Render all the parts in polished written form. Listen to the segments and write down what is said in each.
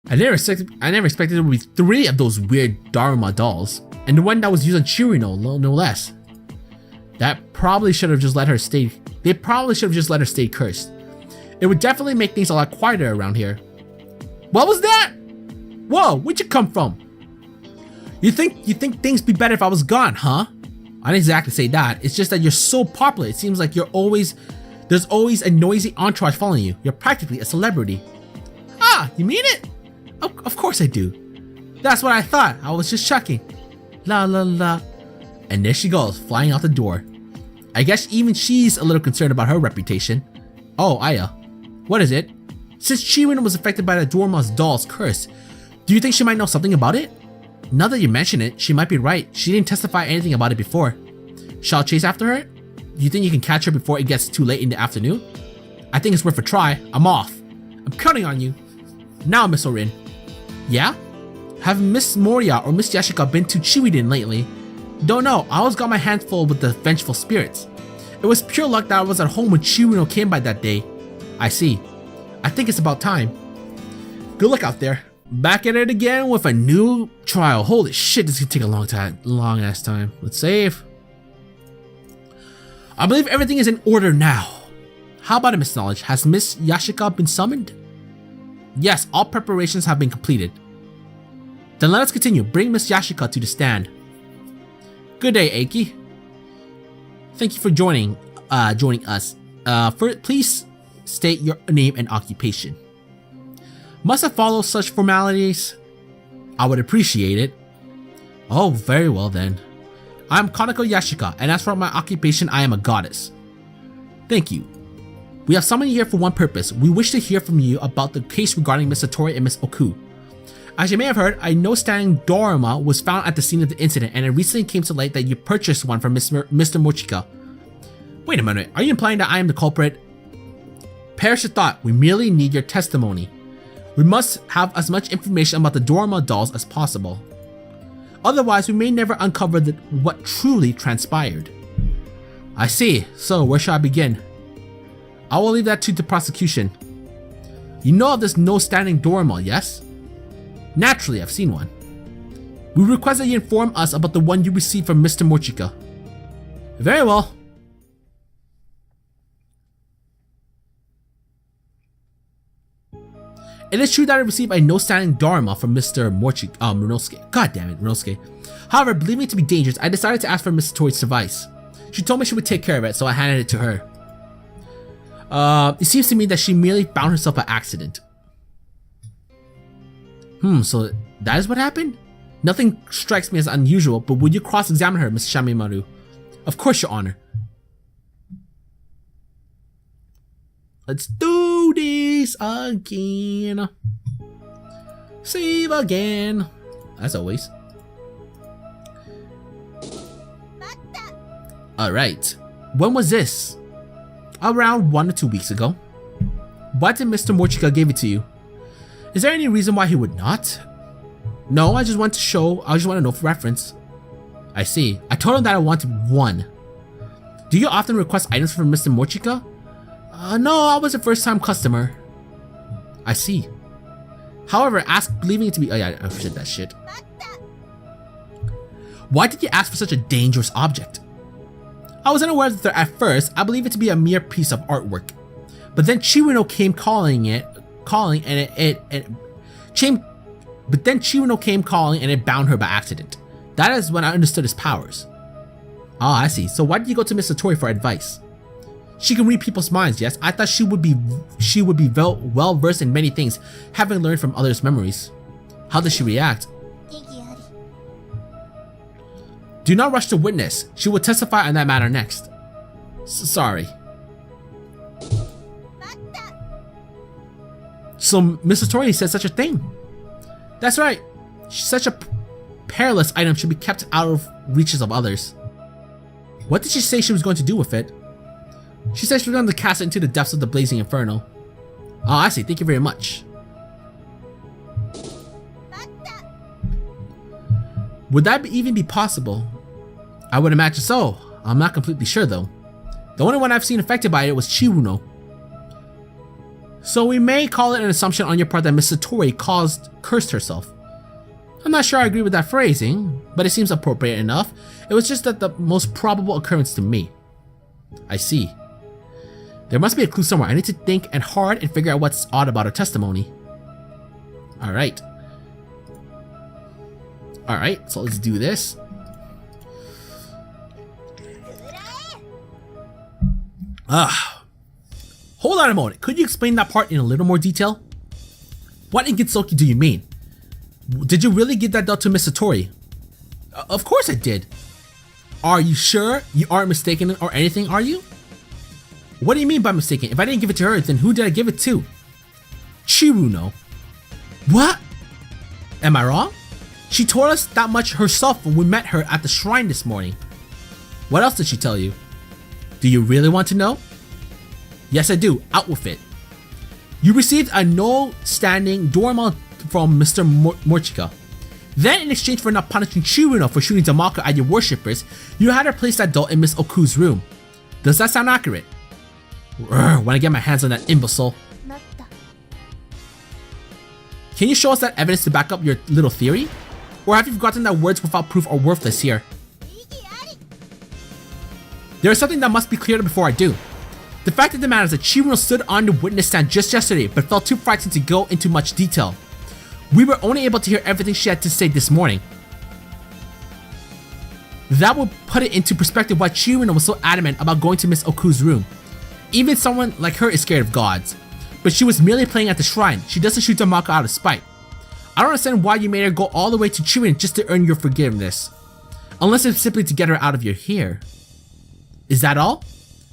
I never expected there would be 3 of those weird Dharma dolls, and the one that was used on Chirino, no less. That probably should have just let her stay. They probably should have just let her stay cursed. It would definitely make things a lot quieter around here. What was that? Whoa, where'd you come from? You think things be better if I was gone, huh? I didn't exactly say that. It's just that you're so popular. It seems like there's always a noisy entourage following you. You're practically a celebrity. Ah, you mean it? Of course I do. That's what I thought. I was just checking. La la la. And there she goes, flying out the door. I guess even she's a little concerned about her reputation. Oh, Aya. What is it? Since Chirino was affected by the Dharma's doll's curse, do you think she might know something about it? Now that you mention it, she might be right. She didn't testify anything about it before. Shall I chase after her? Do you think you can catch her before it gets too late in the afternoon? I think it's worth a try. I'm off. I'm counting on you. Now, Miss Orin. Yeah? Have Miss Moria or Miss Yashika been to Chiwiden lately? Don't know. I always got my hands full with the vengeful spirits. It was pure luck that I was at home when Chirino came by that day. I see. I think it's about time. Good luck out there. Back at it again with a new trial. Holy shit, this is gonna take a long ass time. Let's save. I believe everything is in order now. How about it, Miss Knowledge? Has Miss Yashika been summoned? Yes, all preparations have been completed. Then let us continue. Bring Miss Yashika to the stand. Good day, Eiki. Thank you for joining us. Please state your name and occupation. Must I follow such formalities? I would appreciate it. Oh, very well then. I'm Kanako Yashika, and as for my occupation, I am a goddess. Thank you. We have summoned you here for one purpose. We wish to hear from you about the case regarding Miss Satori and Miss Oku. As you may have heard, a no-standing Dharma was found at the scene of the incident, and it recently came to light that you purchased one from Mr. Mochika. Wait a minute, are you implying that I am the culprit? Perish the thought, we merely need your testimony. We must have as much information about the Dharma dolls as possible. Otherwise, we may never uncover what truly transpired. I see, so where shall I begin? I will leave that to the prosecution. You know of this no-standing Dharma, yes? Naturally, I've seen one. We request that you inform us about the one you received from Mr. Mochika. Very well. It is true that I received a no-standing Dharma from Mr. Murnosuke. God damn it, Murnosuke. However, believing it to be dangerous, I decided to ask for Miss Satori's advice. She told me she would take care of it, so I handed it to her. It seems to me that she merely found herself by accident. So that is what happened? Nothing strikes me as unusual, but would you cross-examine her, Miss Shameimaru? Of course, Your Honor. Let's do this again. Save again. As always. Alright. When was this? Around 1 or 2 weeks ago. Why did Mr. Mochika give it to you? Is there any reason why he would not? No, I just want to know for reference. I see. I told him that I wanted one. Do you often request items from Mr. Mochika? No, I was a first-time customer. I see. However, believing it to be— oh yeah, I said that shit. Why did you ask for such a dangerous object? I was unaware of it at first. I believe it to be a mere piece of artwork. But then Chirino came calling and it bound her by accident. That is when I understood his powers. Ah, I see. So why did you go to Miss Satori for advice? She can read people's minds, yes. I thought she would be well versed in many things, having learned from others' memories. How does she react? Do not rush to witness. She will testify on that matter next. Sorry. So Miss Satori said such a thing. That's right. Such a perilous item should be kept out of reaches of others. What did she say she was going to do with it? She said she was going to cast it into the depths of the blazing inferno. Oh, I see. Thank you very much. Would that even be possible? I would imagine so. I'm not completely sure though. The only one I've seen affected by it was Chirino. So we may call it an assumption on your part that Miss Satori cursed herself. I'm not sure I agree with that phrasing, but it seems appropriate enough. It was just that the most probable occurrence to me. I see. There must be a clue somewhere. I need to think hard and figure out what's odd about her testimony. Alright. Alright, so let's do this. Hold on a moment. Could you explain that part in a little more detail? What in Gitsuki do you mean? Did you really give that doll to Miss Satori? Of course I did. Are you sure you aren't mistaken or anything, are you? What do you mean by mistaken? If I didn't give it to her, then who did I give it to? Chiruno. What? Am I wrong? She told us that much herself when we met her at the shrine this morning. What else did she tell you? Do you really want to know? Yes, I do. Out with it. You received a no-standing Dorma from Mr. Morchika. Then, in exchange for not punishing Chiruno for shooting Damako at your worshippers, you had her place that doll in Miss Oku's room. Does that sound accurate? When I get my hands on that imbecile. Can you show us that evidence to back up your little theory? Or have you forgotten that words without proof are worthless here? There is something that must be cleared before I do. The fact of the matter is that Chiruno stood on the witness stand just yesterday, but felt too frightened to go into much detail. We were only able to hear everything she had to say this morning. That would put it into perspective why Chiruno was so adamant about going to Miss Oku's room. Even someone like her is scared of gods. But she was merely playing at the shrine. She doesn't shoot Damako out of spite. I don't understand why you made her go all the way to Chiruno just to earn your forgiveness. Unless it's simply to get her out of your hair. Is that all?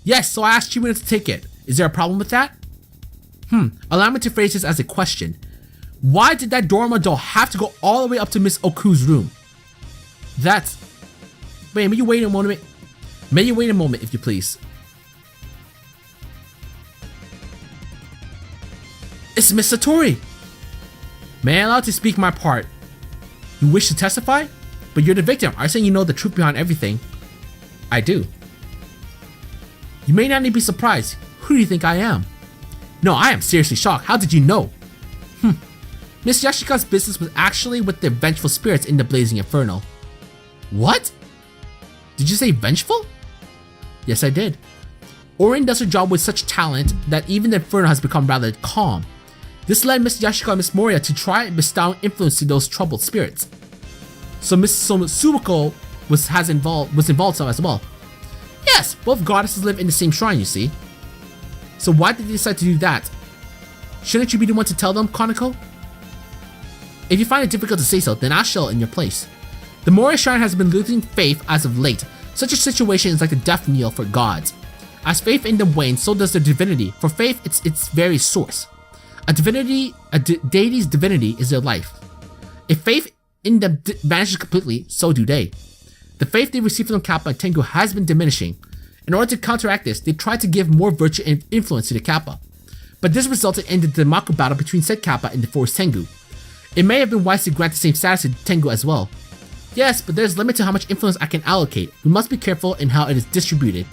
Yes, so I asked Chiruno to take it. Is there a problem with that? Allow me to phrase this as a question. Why did that Dorma doll have to go all the way up to Miss Oku's room? That's... Wait, may you wait a moment? May you wait a moment, if you please. It's Miss Satori! May I allow to speak my part? You wish to testify? But you're the victim. Are you saying you know the truth behind everything? I do. You may not need to be surprised. Who do you think I am? No, I am seriously shocked. How did you know? Miss Yashika's business was actually with the vengeful spirits in the Blazing Inferno. What? Did you say vengeful? Yes, I did. Orin does her job with such talent that even the Inferno has become rather calm. This led Miss Yashika and Miss Moria to try bestowing influence to those troubled spirits. So Miss Subuko was involved as well. Yes, both goddesses live in the same shrine, you see. So why did they decide to do that? Shouldn't you be the one to tell them, Kaneko? If you find it difficult to say so, then I shall in your place. The Moria shrine has been losing faith as of late. Such a situation is like the death knell for gods. As faith in them wanes, so does their divinity. For faith, it's its very source. A deity's divinity is their life. If faith in them vanishes completely, so do they. The faith they receive from Kappa and Tengu has been diminishing. In order to counteract this, they tried to give more virtue and influence to the Kappa. But this resulted in the Damako battle between said Kappa and the Force Tengu. It may have been wise to grant the same status to Tengu as well. Yes, but there's a limit to how much influence I can allocate. We must be careful in how it is distributed.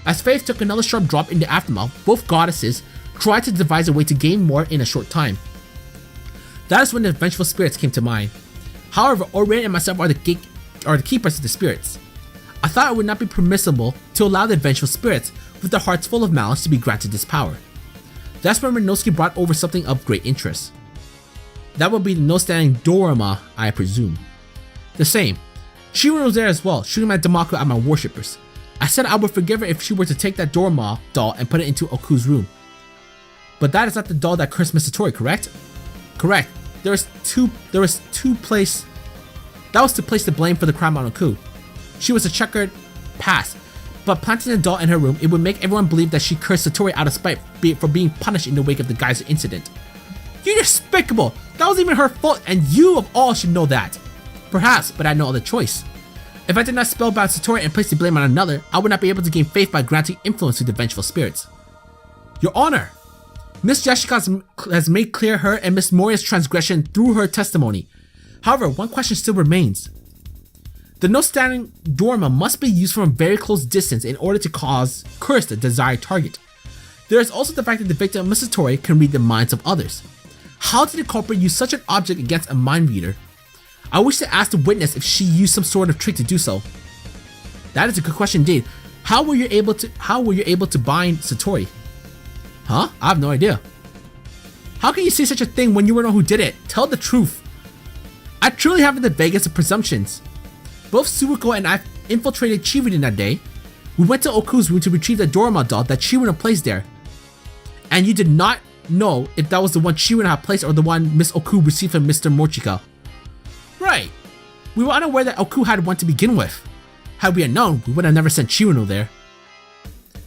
As faith took another sharp drop in the aftermath, both goddesses tried to devise a way to gain more in a short time. That is when the vengeful spirits came to mind. However, Orin and myself are the keepers of the spirits. I thought it would not be permissible to allow the vengeful spirits with their hearts full of malice to be granted this power. That's when Minosuke brought over something of great interest. That would be the no-standing Dorama, I presume. The same. Chiruno was there as well, shooting my Damako at my worshippers. I said I would forgive her if she were to take that Dorama doll and put it into Oku's room. But that is not the doll that cursed Miss Satori, correct? Correct. That was to place the blame for the crime on Oku. She was a checkered past, but planting the doll in her room, it would make everyone believe that she cursed Satori out of spite for being punished in the wake of the geyser incident. You're despicable! That wasn't even her fault, and you of all should know that. Perhaps, but I had no other choice. If I did not spellbound Satori and place the blame on another, I would not be able to gain faith by granting influence to the vengeful spirits. Your Honor! Miss Yashika has made clear her and Miss Moria's transgression through her testimony. However, one question still remains. The no-standing Dorma must be used from a very close distance in order to curse the desired target. There is also the fact that the victim, Mrs. Tori, can read the minds of others. How did the culprit use such an object against a mind reader? I wish to ask the witness if she used some sort of trick to do so. That is a good question indeed. How were you able to bind Satori? Huh? I have no idea. How can you say such a thing when you were the one who did it? Tell the truth. I truly have the vaguest of presumptions. Both Suruko and I infiltrated Chirino that day. We went to Oku's room to retrieve the Yarormyr doll that Chirino placed there. And you did not know if that was the one Chirino had placed or the one Miss Oku received from Mr. Mochika. Right. We were unaware that Oku had one to begin with. Had we had known, we would have never sent Chirino there.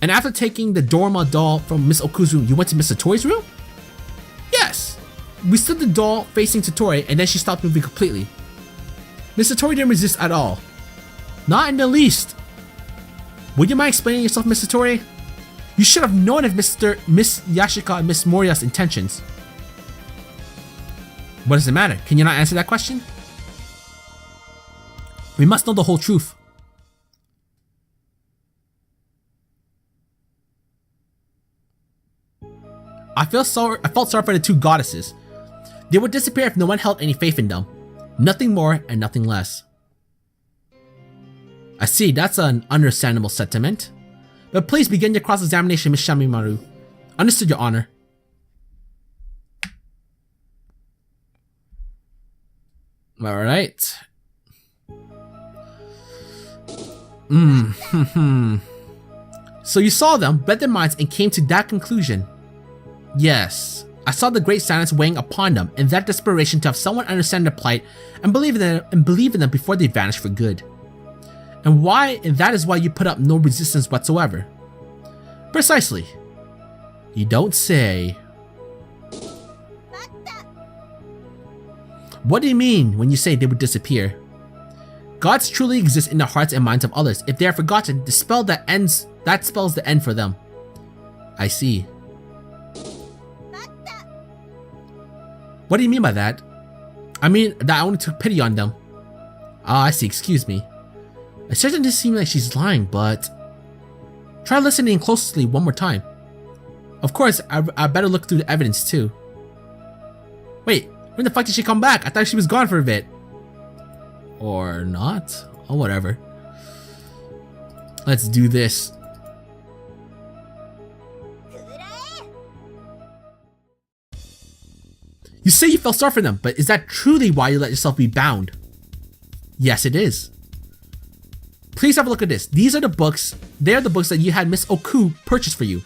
And after taking the Yarormyr doll from Miss Oku's room, you went to Miss Satori's room? Yes. We stood the doll facing Satori and then she stopped moving completely. Miss Satori didn't resist at all. Not in the least. Would you mind explaining yourself, Miss Satori? You should have known of Miss Yashika and Miss Moriya's intentions. What does it matter? Can you not answer that question? We must know the whole truth. I felt sorry for the two goddesses. They would disappear if no one held any faith in them. Nothing more and nothing less. I see, that's an understandable sentiment. But please begin your cross-examination, Miss Shameimaru. Understood, Your Honor. Alright. So you saw them, read their minds, and came to that conclusion. Yes. I saw the great silence weighing upon them, and that desperation to have someone understand their plight and believe in them before they vanish for good. And that is why you put up no resistance whatsoever. Precisely. You don't say. What do you mean when you say they would disappear? Gods truly exist in the hearts and minds of others. If they are forgotten, that spells the end for them. I see. What do you mean by that? I mean that I only took pity on them. Ah, I see, excuse me. It certainly doesn't seem like she's lying, but... Try listening closely one more time. Of course, I better look through the evidence too. Wait, when the fuck did she come back? I thought she was gone for a bit. Or not? Oh, whatever. Let's do this. You say you felt sorry for them, but is that truly why you let yourself be bound? Yes, it is. Please have a look at this. These are the books. They are the books that you had Miss Oku purchase for you.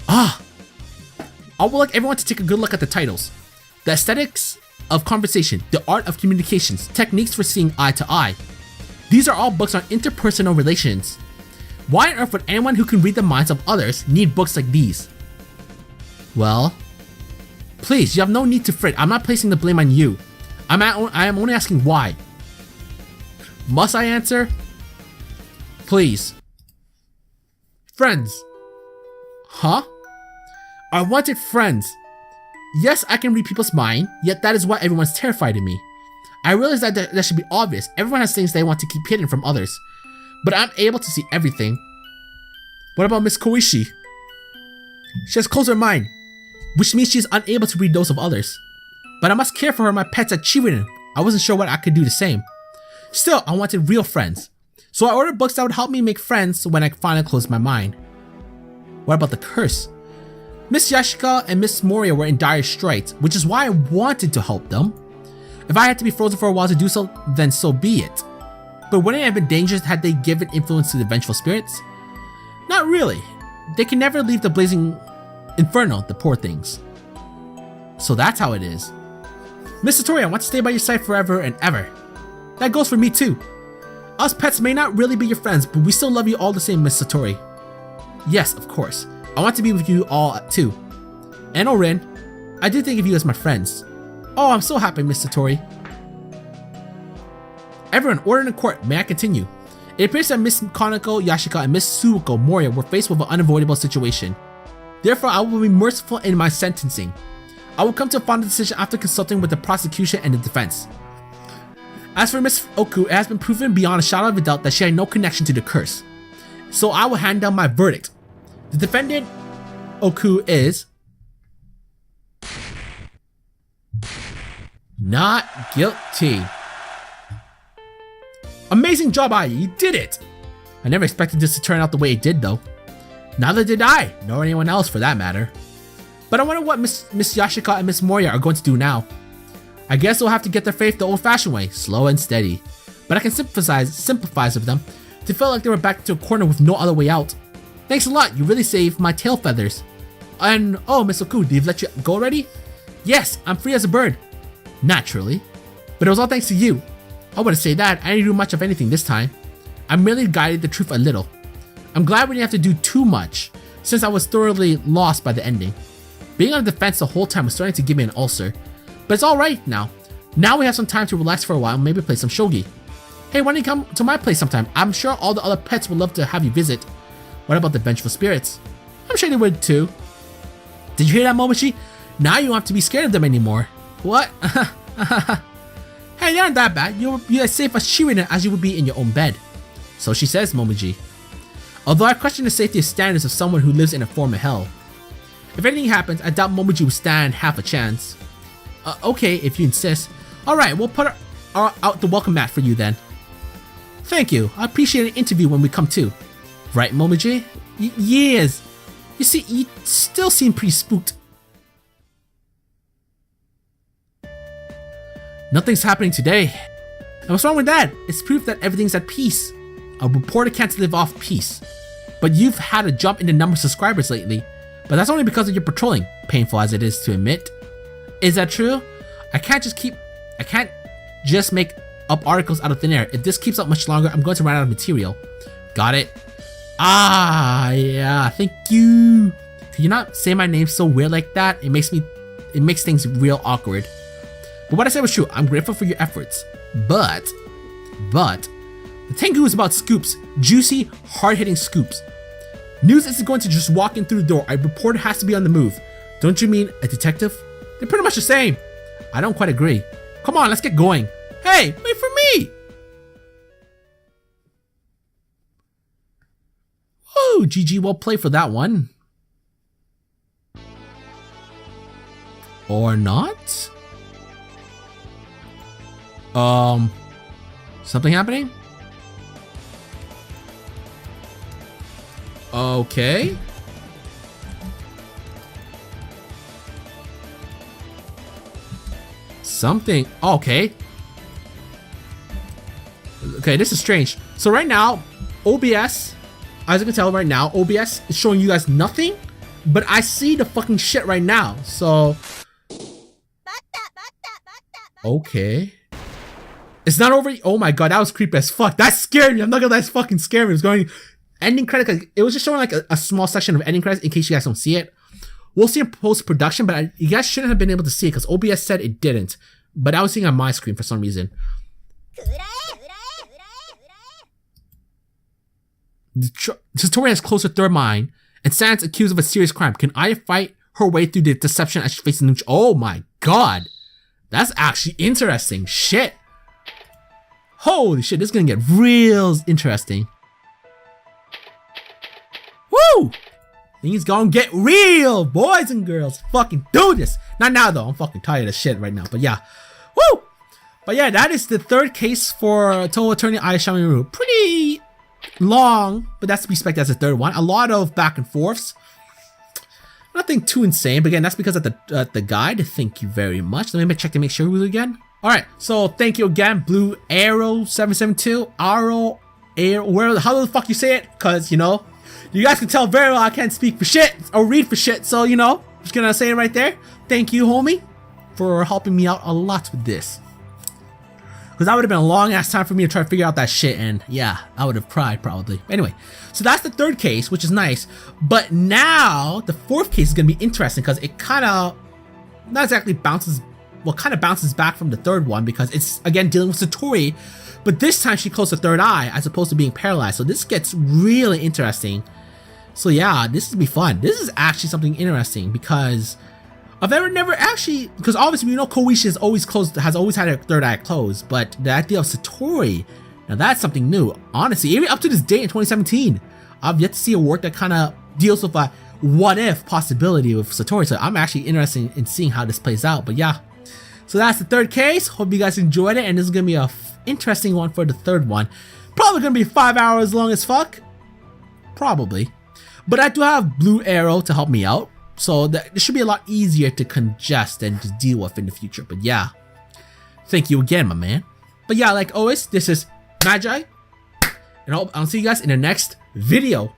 Ah! I would like everyone to take a good look at the titles. The Aesthetics of Conversation, The Art of Communications, Techniques for Seeing Eye to Eye. These are all books on interpersonal relations. Why on earth would anyone who can read the minds of others need books like these? Well, please, you have no need to fret. I'm not placing the blame on you. I am only asking why. Must I answer? Please. Friends. Huh? I wanted friends. Yes, I can read people's mind, yet that is why everyone's terrified of me. I realize that should be obvious. Everyone has things they want to keep hidden from others. But I'm able to see everything. What about Miss Koishi? She has closed her mind, which means she is unable to read those of others. But I must care for her, my pets at Chirino. I wasn't sure what I could do the same. Still, I wanted real friends. So I ordered books that would help me make friends when I finally closed my mind. What about the curse? Miss Yashika and Miss Moriya were in dire straits, which is why I wanted to help them. If I had to be frozen for a while to do so, then so be it. But wouldn't it have been dangerous had they given influence to the vengeful spirits? Not really. They can never leave the blazing inferno, the poor things. So that's how it is. Miss Satori, I want to stay by your side forever and ever. That goes for me too. Us pets may not really be your friends, but we still love you all the same, Miss Satori. Yes, of course. I want to be with you all too. And Orin, I do think of you as my friends. Oh, I'm so happy, Miss Satori. Everyone, order in the court. May I continue? It appears that Miss Kaneko, Yashika, and Miss Suruko Moriya were faced with an unavoidable situation. Therefore, I will be merciful in my sentencing. I will come to a final decision after consulting with the prosecution and the defense. As for Miss Oku, it has been proven beyond a shadow of a doubt that she had no connection to the curse. So I will hand down my verdict. The defendant Oku is not guilty. Amazing job, Ai. You did it. I never expected this to turn out the way it did, though. Neither did I, nor anyone else for that matter. But I wonder what Miss Yashika and Miss Moria are going to do now. I guess they'll have to get their faith the old-fashioned way, slow and steady. But I can sympathize with them. They felt like they were backed into a corner with no other way out. Thanks a lot, you really saved my tail feathers. And, oh, Miss Oku, did they let you go already? Yes, I'm free as a bird. Naturally. But it was all thanks to you. I wouldn't say that, I didn't do much of anything this time. I merely guided the truth a little. I'm glad we didn't have to do too much, since I was thoroughly lost by the ending. Being on the defense the whole time was starting to give me an ulcer. But it's alright now. Now we have some time to relax for a while and maybe play some shogi. Hey, why don't you come to my place sometime? I'm sure all the other pets would love to have you visit. What about the vengeful spirits? I'm sure they would too. Did you hear that, Momochi? Now you don't have to be scared of them anymore. What? Hey, they aren't that bad. You're as safe as Shirina as you would be in your own bed. So she says, Momoji. Although I question the safety standards of someone who lives in a form of hell. If anything happens, I doubt Momoji will stand half a chance. Okay, if you insist. Alright, we'll put out the welcome mat for you then. Thank you. I appreciate an interview when we come to. Right, Momoji? Yes. You see, you still seem pretty spooked. Nothing's happening today. And what's wrong with that? It's proof that everything's at peace. A reporter can't live off peace. But you've had a jump in the number of subscribers lately. But that's only because of your patrolling, painful as it is to admit. Is that true? I can't just make up articles out of thin air. If this keeps up much longer, I'm going to run out of material. Got it? Ah, yeah, thank you. Could you not say my name so weird like that? It makes things real awkward. But what I said was true. I'm grateful for your efforts. But, the Tengu is about scoops. Juicy, hard-hitting scoops. News isn't going to just walk in through the door. A reporter has to be on the move. Don't you mean a detective? They're pretty much the same. I don't quite agree. Come on, let's get going. Hey, wait for me! Whoa, GG, well played for that one. Or not? Something happening? Okay. Something. Okay. Okay, this is strange. So right now, OBS, as you can tell right now, OBS is showing you guys nothing, but I see the fucking shit right now. So. Okay. It's not over. Oh my god, that was creepy as fuck. That scared me. I'm not gonna lie, that's fucking scary. It was going ending credit. It was just showing like a small section of ending credits in case you guys don't see it. We'll see in post-production, but you guys shouldn't have been able to see it because OBS said it didn't. But I was seeing on my screen for some reason. Satori has closed her third mind and stands accused of a serious crime. Can Aya fight her way through the deception as she faces new? Oh my god. That's actually interesting. Shit. Holy shit, this is gonna get real interesting. Woo! Things gonna get real, boys and girls. Fucking do this. Not now though, I'm fucking tired of shit right now, but yeah. Woo! But yeah, that is the third case for Touhou attorney Aya Shameimaru. Pretty long, but that's to be expected as the third one. A lot of back and forths. Nothing too insane, but again, that's because of the guide. Thank you very much. Let me check to make sure we again. Alright, so thank you again, Blue Arrow 772, Arrow, where, how the fuck you say it? Cause, you know, you guys can tell very well I can't speak for shit, or read for shit, so, you know, I'm just gonna say it right there. Thank you, homie, for helping me out a lot with this. Because that would have been a long ass time for me to try to figure out that shit, and yeah, I would have cried probably. Anyway, so that's the third case, which is nice. But now, the fourth case is gonna be interesting because it kind of, not exactly bounces, well, kind of bounces back from the third one because it's, again, dealing with Satori. But this time she closed her third eye as opposed to being paralyzed. So this gets really interesting. So yeah, this is gonna be fun. This is actually something interesting because I've never actually, because obviously we know Koichi is always closed, has always had her third eye closed, but the idea of Satori, now that's something new. Honestly, even up to this day in 2017, I've yet to see a work that kind of deals with what if possibility with Satori. So I'm actually interested in seeing how this plays out. But yeah, so that's the third case. Hope you guys enjoyed it, and this is gonna be a interesting one for the third one. Probably gonna be 5 hours long as fuck. Probably. But I do have Blue Arrow to help me out, so that it should be a lot easier to congest and to deal with in the future. But yeah, thank you again, my man. But yeah, like always, this is Magi, and I'll see you guys in the next video.